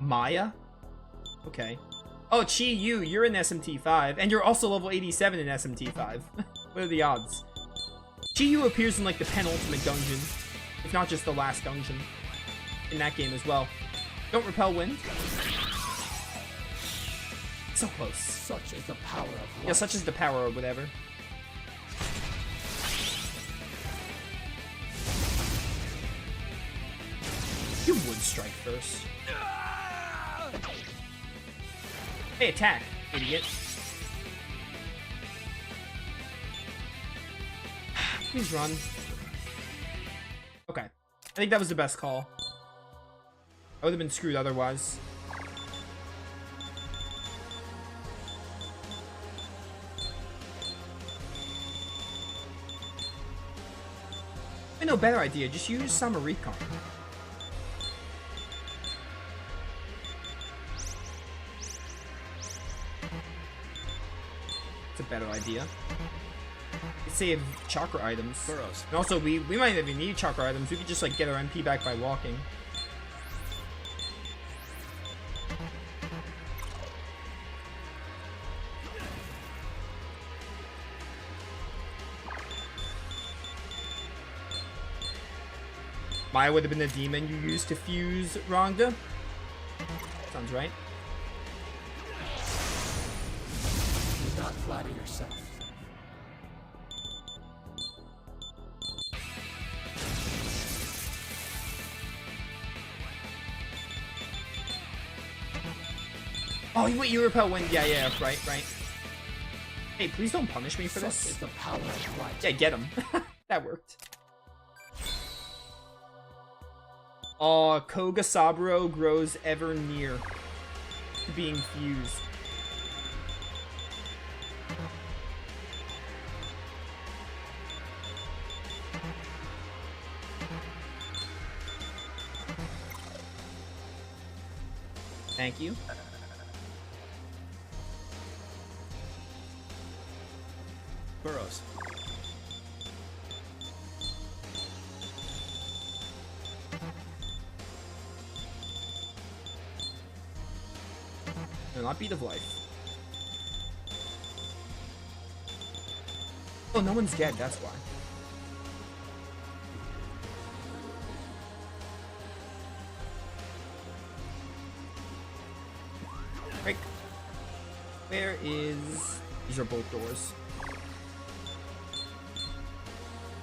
Maya? Okay. Oh, Chi Yu, you're in SMT5, and you're also level 87 in SMT5. What are the odds? Chi Yu appears in like the penultimate dungeon, if not just the last dungeon, in that game as well. Don't repel wind. So close. Such is the power of light. Yeah, such is the power or whatever. You would strike first. Hey, attack, idiot. Please run. Okay. I think that was the best call. I would have been screwed otherwise. I know, better idea. Just use Summer Recon. It's a better idea. Save chakra items. Burrows. And also, we might not even need chakra items. We could just like get our MP back by walking. Maya would have been the demon you used to fuse Rangda. Sounds right. Do not flatter yourself. Oh, wait, you repel wind. Yeah, right. Hey, please don't punish me for Such this. is the power of light. Yeah, get him. That worked. Aw, Koga Saburo grows ever near to being fused. Thank you. Burrows. No, not Beat of Life. Oh, no one's dead, that's why. Right. Where is... These are both doors.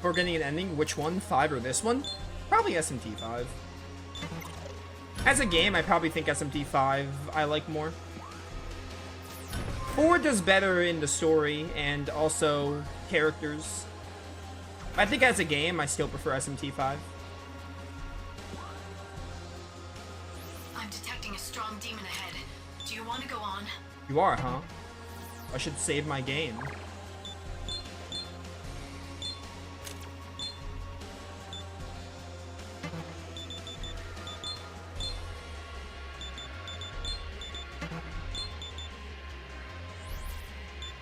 We're getting an ending. Which one? 5 or this one? Probably SMT 5. As a game, I probably think SMT 5 I like more. 4 does better in the story and also characters. I think as a game, I still prefer SMT 5. I'm detecting a strong demon ahead. Do you want to go on? You are, huh? I should save my game.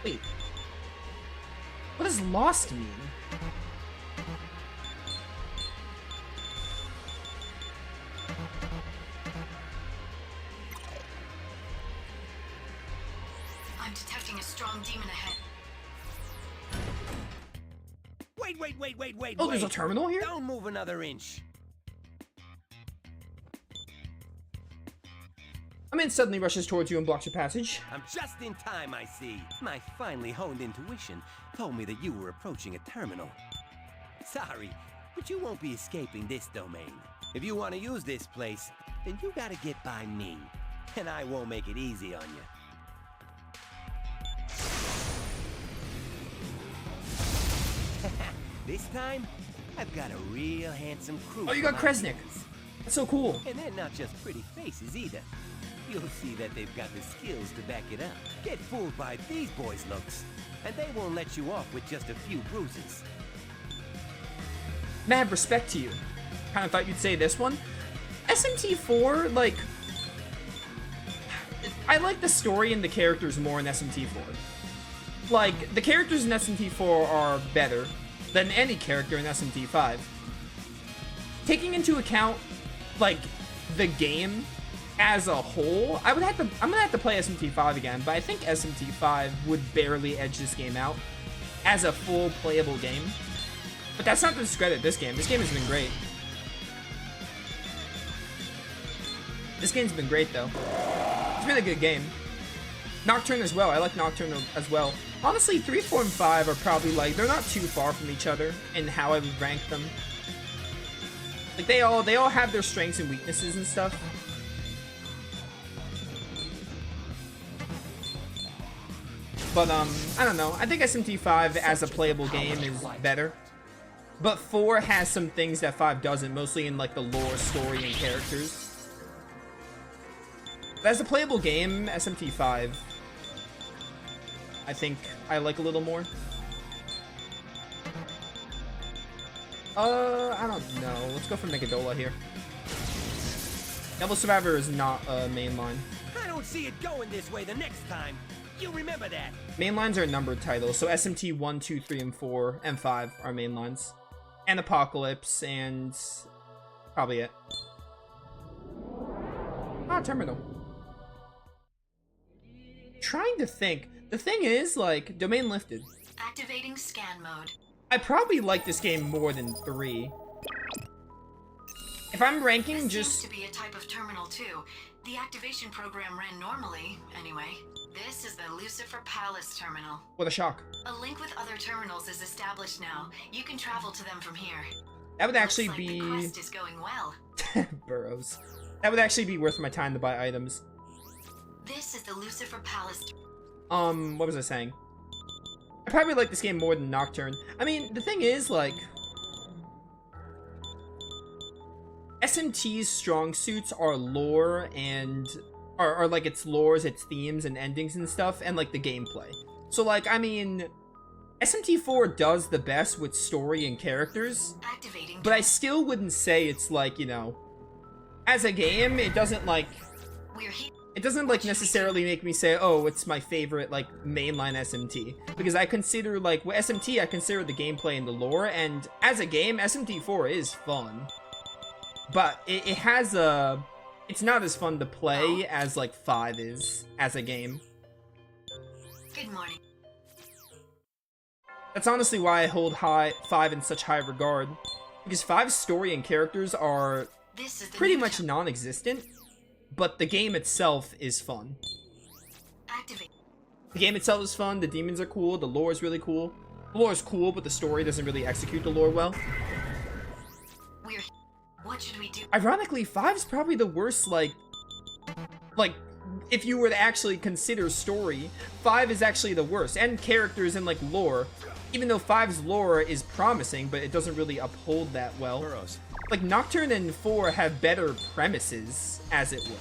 Wait. What does lost mean? I'm detecting a strong demon ahead. Wait. Oh, there's a terminal here? Don't move another inch. A man suddenly rushes towards you and blocks your passage. I'm just in time, I see. My finely honed intuition told me that you were approaching a terminal. Sorry, but you won't be escaping this domain. If you want to use this place, then you gotta get by me. And I won't make it easy on you. This time, I've got a real handsome crew. Oh, you got for my Kresnik. heels. That's so cool. And they're not just pretty faces either. You'll see that they've got the skills to back it up. Get fooled by these boys' looks, and they won't let you off with just a few bruises. Mad respect to you. Kind of thought you'd say this one. SMT4, like... I like the story and the characters more in SMT4. Like, the characters in SMT4 are better than any character in SMT5. Taking into account, like, the game as a whole, I'm gonna have to play SMT5 again, but I think SMT5 would barely edge this game out as a full playable game. But that's not to discredit this game. This game has been great. This game's been great though. It's been a good game. Nocturne as well. I like Nocturne as well. Honestly, 3, 4, and 5 are probably like, they're not too far from each other in how I would rank them. Like they all have their strengths and weaknesses and stuff. But I don't know. I think SMT5 as a playable game is better. But 4 has some things that 5 doesn't, mostly in like the lore, story, and characters. But as a playable game, SMT5, I think I like a little more. I don't know. Let's go for Megadola here. Devil Survivor is not a mainline. I don't see it going this way the next time. You remember that. Mainlines are numbered titles, so SMT 1, 2, 3, and 4, and 5 are mainlines. And Apocalypse, and probably it. Ah, Terminal. Trying to think. The thing is, like, domain lifted. Activating scan mode. I probably like this game more than 3. If I'm ranking This just... seems to be a type of terminal too. The activation program ran normally, anyway. This is the Lucifer Palace terminal. What a shock. A link with other terminals is established now. You can travel to them from here. That would actually Looks like be... the quest is going well. Burrows. That would actually be worth my time to buy items. This is the Lucifer Palace. What was I saying? I probably like this game more than Nocturne. I mean, the thing is, like... SMT's strong suits are lore and... Are like its lores, its themes, and endings and stuff, and like the gameplay. So like, I mean... SMT4 does the best with story and characters, Activating. but I still wouldn't say it's like, you know... As a game, it doesn't like... We're here. It doesn't like necessarily make me say, oh, it's my favorite like mainline SMT, because I consider like with SMT, I consider the gameplay and the lore, and as a game, SMT4 is fun, but it has a, it's not as fun to play as like 5 is as a game. Good morning. That's honestly why I hold 5 in such high regard, because 5's story and characters are This is the pretty new much term- non-existent, but the game itself is fun. Activate. The game itself is fun, the demons are cool, the lore is really cool. The lore is cool, but the story doesn't really execute the lore well. We're. What should we do? Ironically, 5's probably the worst, like, if you were to actually consider story, 5 is actually the worst. And characters and, like, lore. Even though 5's lore is promising, but it doesn't really uphold that well. Burrows. Like, Nocturne and 4 have better premises, as it were.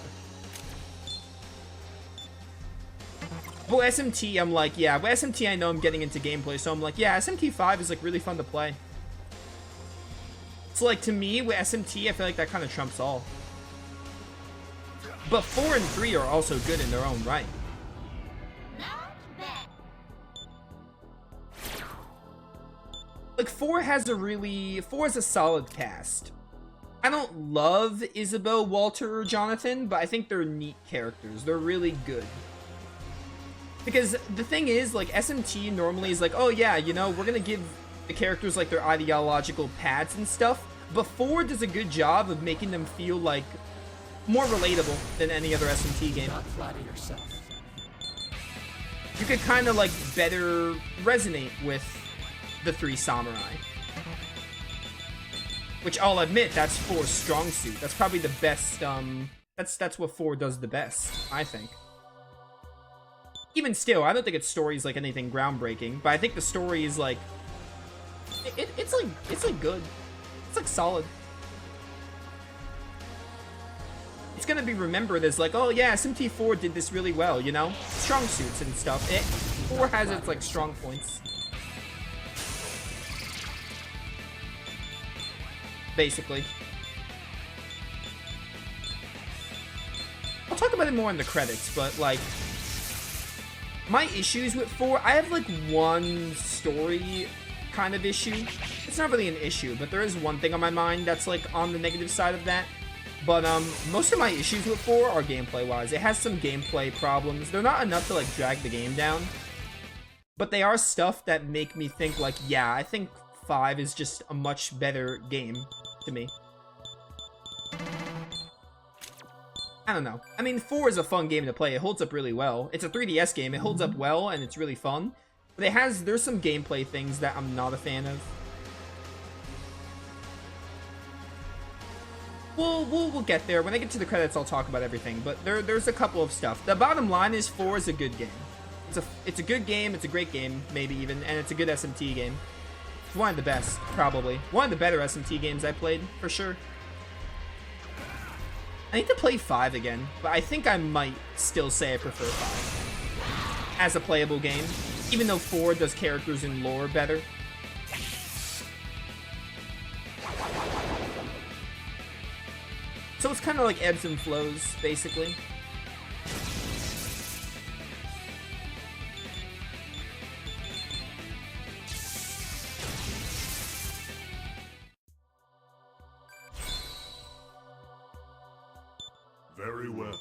Well, SMT, I'm like, yeah, but SMT I know I'm getting into gameplay, so I'm like, yeah, SMT5 is, like, really fun to play. So, like, to me, with SMT, I feel like that kind of trumps all. But 4 and 3 are also good in their own right. Like, 4 has a solid cast. I don't love Isabel, Walter, or Jonathan, but I think they're neat characters. They're really good. Because the thing is, like, SMT normally is like, oh yeah, you know, we're gonna give the characters, like, their ideological pads and stuff, but 4 does a good job of making them feel, like, more relatable than any other SMT game. Not flatter yourself. You could kind of, like, better resonate with the 3 samurai. Which I'll admit, that's 4's strong suit. That's probably the best, that's what 4 does the best, I think. Even still, I don't think its story is like anything groundbreaking, but I think the story is like, it's like good. It's like solid. It's gonna be remembered as like, oh yeah, SMT4 did this really well, you know? Strong suits and stuff. 4 has its like strong points. Basically. I'll talk about it more in the credits, but like, my issues with 4, I have like one story kind of issue. It's not really an issue, but there is one thing on my mind that's like on the negative side of that. But most of my issues with 4 are gameplay-wise. It has some gameplay problems. They're not enough to like drag the game down, but they are stuff that make me think like, yeah, I think 5 is just a much better game to me. I don't know. I mean, 4 is a fun game to play. It holds up really well. It's a 3DS game. It holds up well, and it's really fun. But there's some gameplay things that I'm not a fan of. We'll get there. When I get to the credits, I'll talk about everything. But there's a couple of stuff. The bottom line is 4 is a good game. It's a good game. It's a great game, maybe even, and it's a good SMT game. It's one of the best, probably. One of the better SMT games I played, for sure. I need to play 5 again, but I think I might still say I prefer 5 as a playable game, even though 4 does characters and lore better. So it's kind of like ebbs and flows, basically. Very well.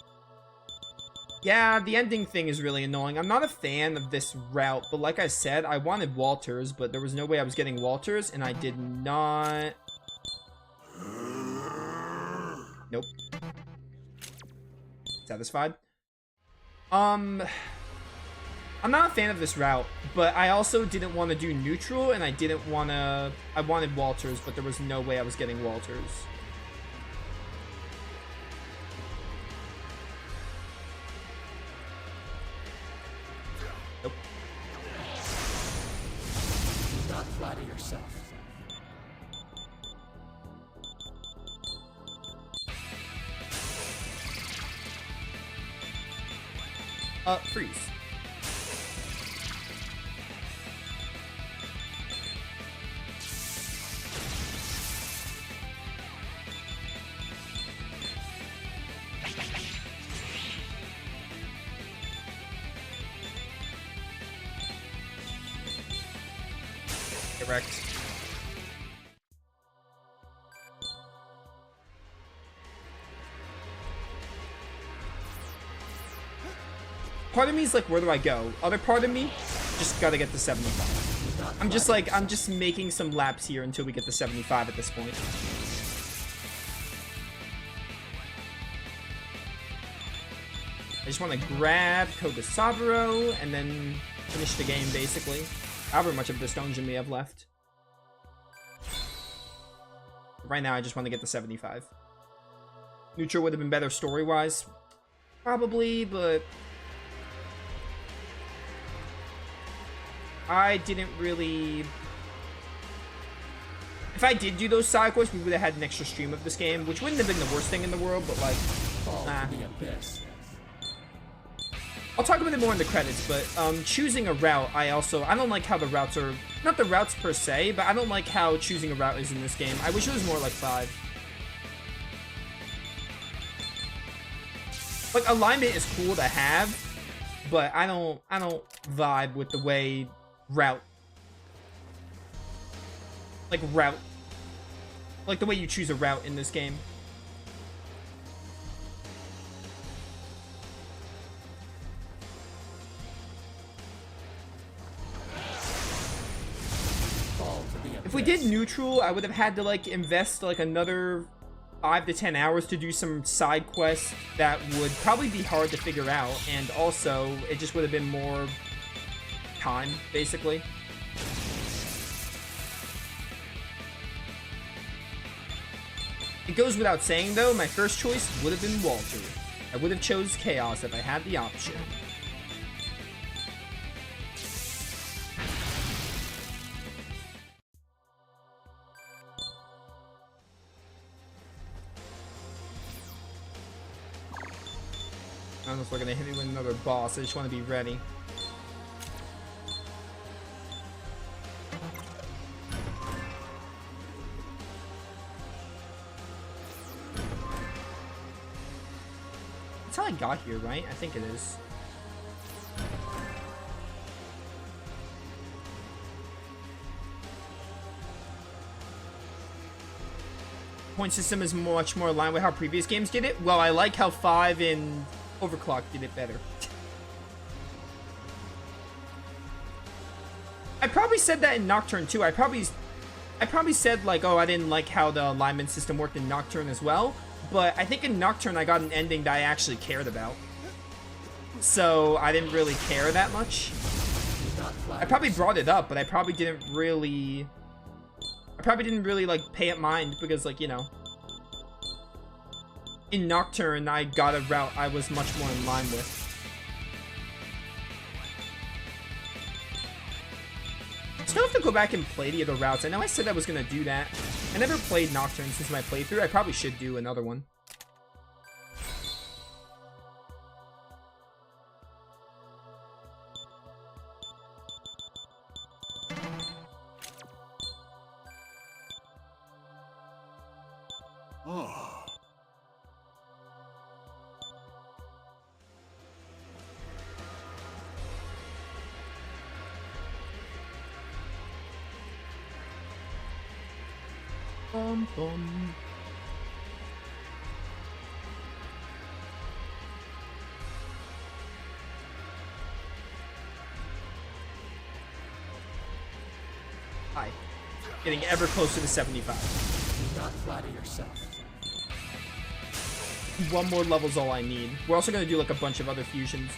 Yeah, the ending thing is really annoying. I'm not a fan of this route, but like I said, I wanted Walters, but there was no way I was getting Walters, and I did not... Nope. Satisfied? I'm not a fan of this route, but I also didn't want to do neutral, and I wanted Walters, but there was no way I was getting Walters. Nope. Do not flatter yourself. Freeze. Correct. Part of me is like, where do I go? Other part of me, just gotta get to 75. I'm just making some laps here until we get to 75 at this point. I just want to grab Koga Saburo and then finish the game, basically. However much of this dungeon we have left. Right now, I just want to get to 75. Neutral would have been better story-wise. Probably, but... I didn't really... If I did do those side quests, we would have had an extra stream of this game, which wouldn't have been the worst thing in the world, but like, nah. I'll talk about it more in the credits, but choosing a route, I don't like how the routes are, not the routes per se, but I don't like how choosing a route is in this game. I wish it was more like 5. Like, alignment is cool to have, but I don't vibe with the way route, like the way you choose a route in this game. If we did neutral, I would have had to like invest like another 5 to 10 hours to do some side quests that would probably be hard to figure out, and also it just would have been more time, basically. It goes without saying, though, my first choice would have been Walter. I would have chose Chaos if I had the option. I don't know if we're gonna hit me with another boss. I just want to be ready. That's how I got here, right? I think it is. point system is much more aligned with how previous games did it. Well, I like how 5 in Overclock did it better. I probably said that in Nocturne too. I probably said like, oh, I didn't like how the alignment system worked in Nocturne as well. But I think in Nocturne I got an ending that I actually cared about. So I didn't really care that much. I probably brought it up, but I probably didn't really like pay it mind because, like, you know, in Nocturne I got a route I was much more in line with. I still have to go back and play the other routes. I know I said I was gonna do that. I never played Nocturne since my playthrough. I probably should do another one. Oh. Bum, bum. Hi. Getting ever closer to 75. Do not flatter yourself. One more level's all I need. We're also gonna do like a bunch of other fusions.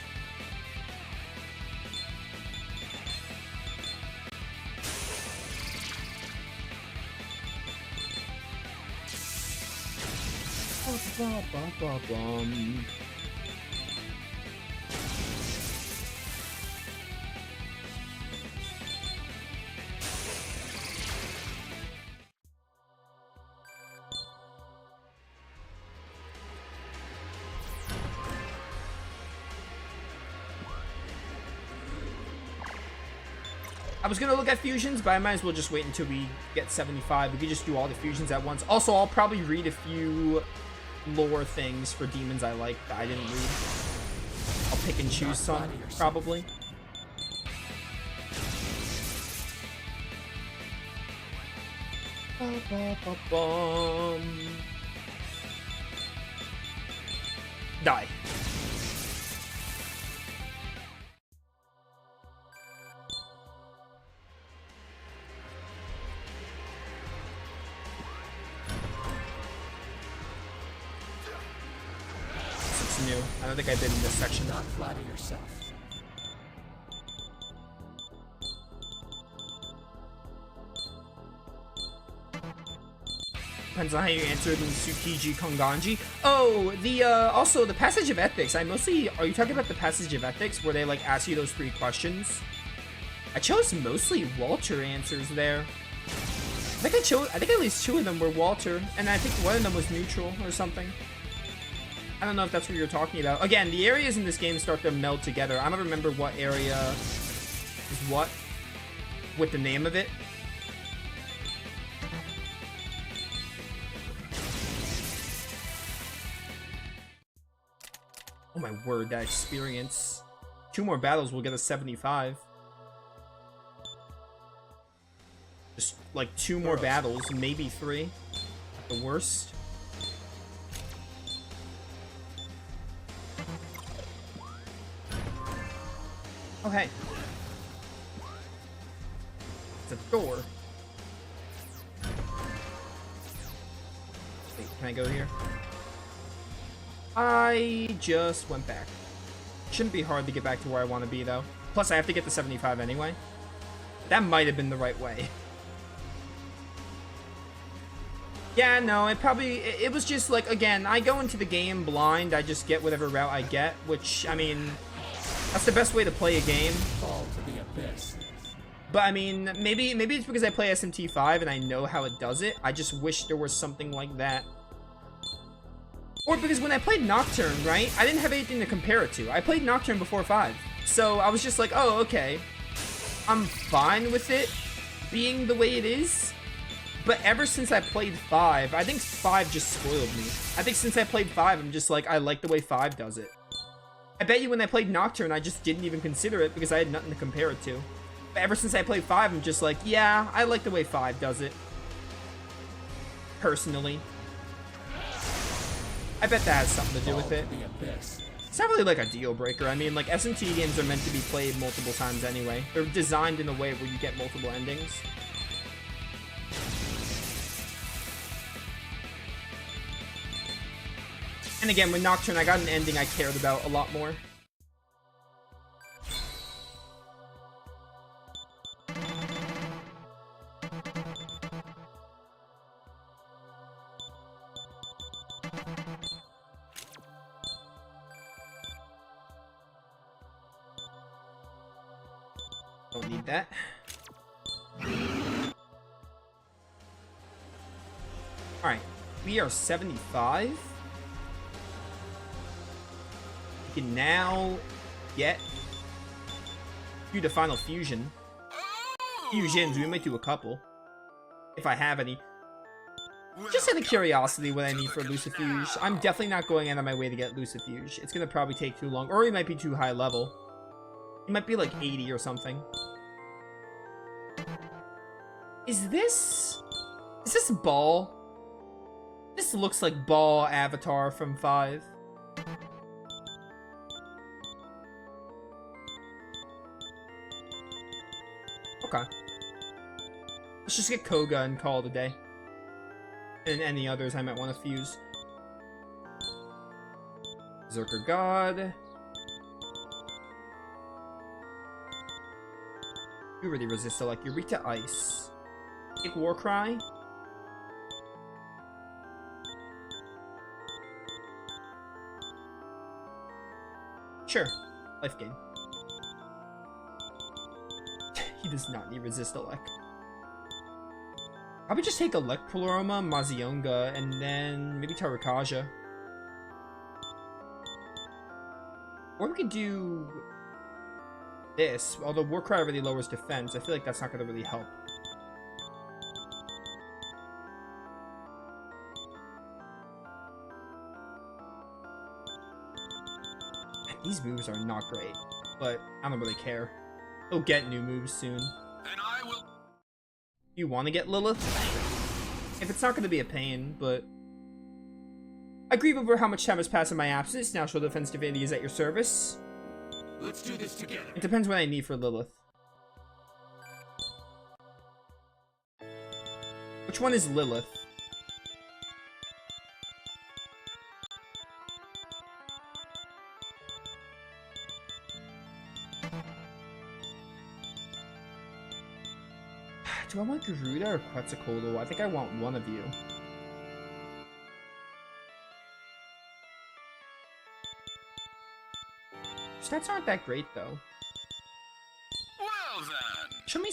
I was gonna look at fusions, but I might as well just wait until we get 75. We could just do all the fusions at once. Also, I'll probably read a few lore things for demons I like that I didn't read. I'll pick and choose some, probably. Die. New. I don't think I did in this section. Do not flatter yourself. Depends on how you answered in Tsukiji Konganji. Oh, the also the passage of ethics. Are you talking about the passage of ethics where they like ask you those 3 questions? I chose mostly Walter answers there. I think at least 2 of them were Walter, and I think one of them was neutral or something. I don't know if that's what you're talking about. Again, the areas in this game start to meld together. I don't remember what area is what with the name of it. Oh my word, that experience. 2 more battles will get us 75. Just like 2 more battles, maybe 3 at the worst. Okay. It's a door. Wait, can I go here? I just went back. Shouldn't be hard to get back to where I want to be, though. Plus, I have to get to 75 anyway. That might have been the right way. Yeah, no, it was just like, again, I go into the game blind. I just get whatever route I get, which, I mean, that's the best way to play a game. Fall to the abyss. But I mean, maybe it's because I play SMT5 and I know how it does it. I just wish there was something like that. Or because when I played Nocturne, right, I didn't have anything to compare it to. I played Nocturne before 5. So I was just like, oh, okay. I'm fine with it being the way it is. But ever since I played 5, I think 5 just spoiled me. I think since I played 5, I'm just like, I like the way 5 does it. I bet you when I played Nocturne, I just didn't even consider it because I had nothing to compare it to. But ever since I played 5, I'm just like, yeah, I like the way 5 does it. Personally. I bet that has something to do with it. The abyss. It's not really like a deal breaker. I mean, like, SMT games are meant to be played multiple times anyway. They're designed in a way where you get multiple endings. And again, with Nocturne, I got an ending I cared about a lot more. Don't need that. Alright, we are 75. We can now get do the final fusion. Fusions, we might do a couple. If I have any. Just out of curiosity what I need for Lucifuge. I'm definitely not going out of my way to get Lucifuge. It's gonna probably take too long. Or he might be too high level. He might be like 80 or something. Is this Ball? This looks like Ball Avatar from 5. Okay. Let's just get Koga and call it a day. And any others I might want to fuse. Berserker God. You really resist it, like you're weak to ice. Take Warcry. Sure. Life gain. He does not need resist elect. Probably just take Elect Pleroma, Mazionga, and then maybe Tarakaja. Or we could do this. Although Warcry really lowers defense, I feel like that's not going to really help. These moves are not great, but I don't really care. He'll get new moves soon. Then I will. You want to get Lilith? If it's not going to be a pain, but I grieve over how much time has passed in my absence. Natural Defense Divinity is at your service. Let's do this together. It depends what I need for Lilith. Which one is Lilith? Do I want Garuda or Quetzalcoatl? I think I want one of you. Stats aren't that great though. Well then. Show me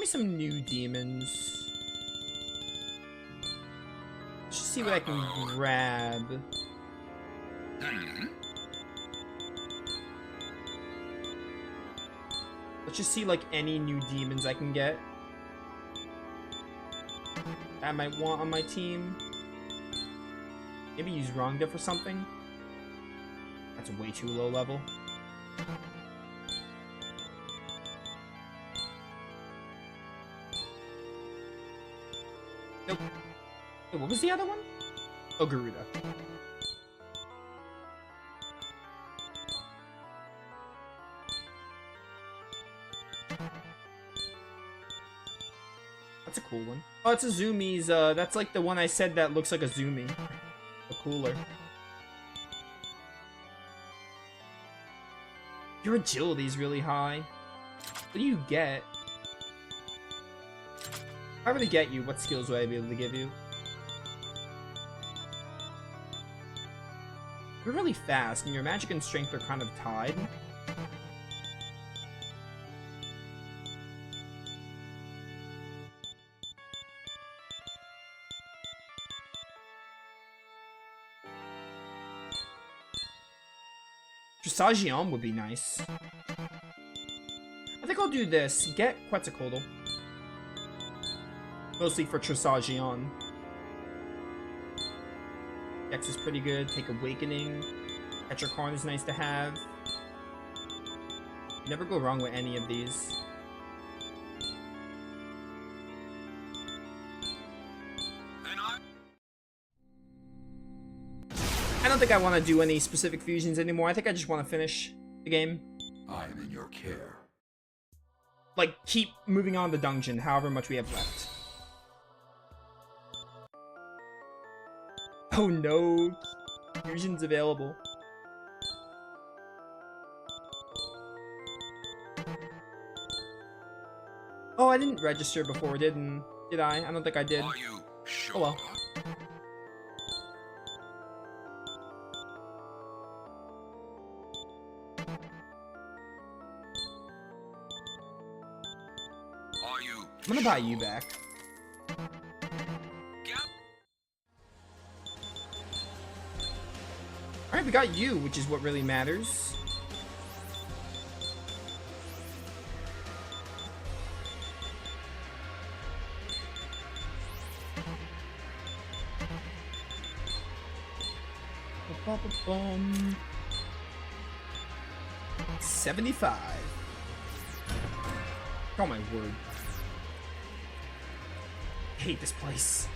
some new demons. Let's just see what I can grab. Let's just see like any new demons I can get I might want on my team. Maybe use Rongda for something. That's way too low level. Nope. Wait, what was the other one? Oh, Garuda. That's a cool one. Oh, it's a Zumi's, that's like the one I said that looks like a Zumi. A cooler. Your agility's really high. What do you get? If I were to get you, what skills would I be able to give you? You're really fast, and your magic and strength are kind of tied. Sajion would be nice. I think I'll do this. Get Quetzalcoatl. Mostly for Trisagion. Dex is pretty good. Take Awakening. Petricorn is nice to have. You never go wrong with any of these. I don't don't think I want to do any specific fusions anymore. I think I just want to finish the game. I am in your care. Like, keep moving on the dungeon, however much we have left. Oh no. Fusions available. Oh, I didn't register before, did I? I don't think I did. Are you sure? Oh well. Are you? I'm gonna buy you back. Alright, we got you, which is what really matters. Ba-ba-bum. 75. Oh my word. I hate this place.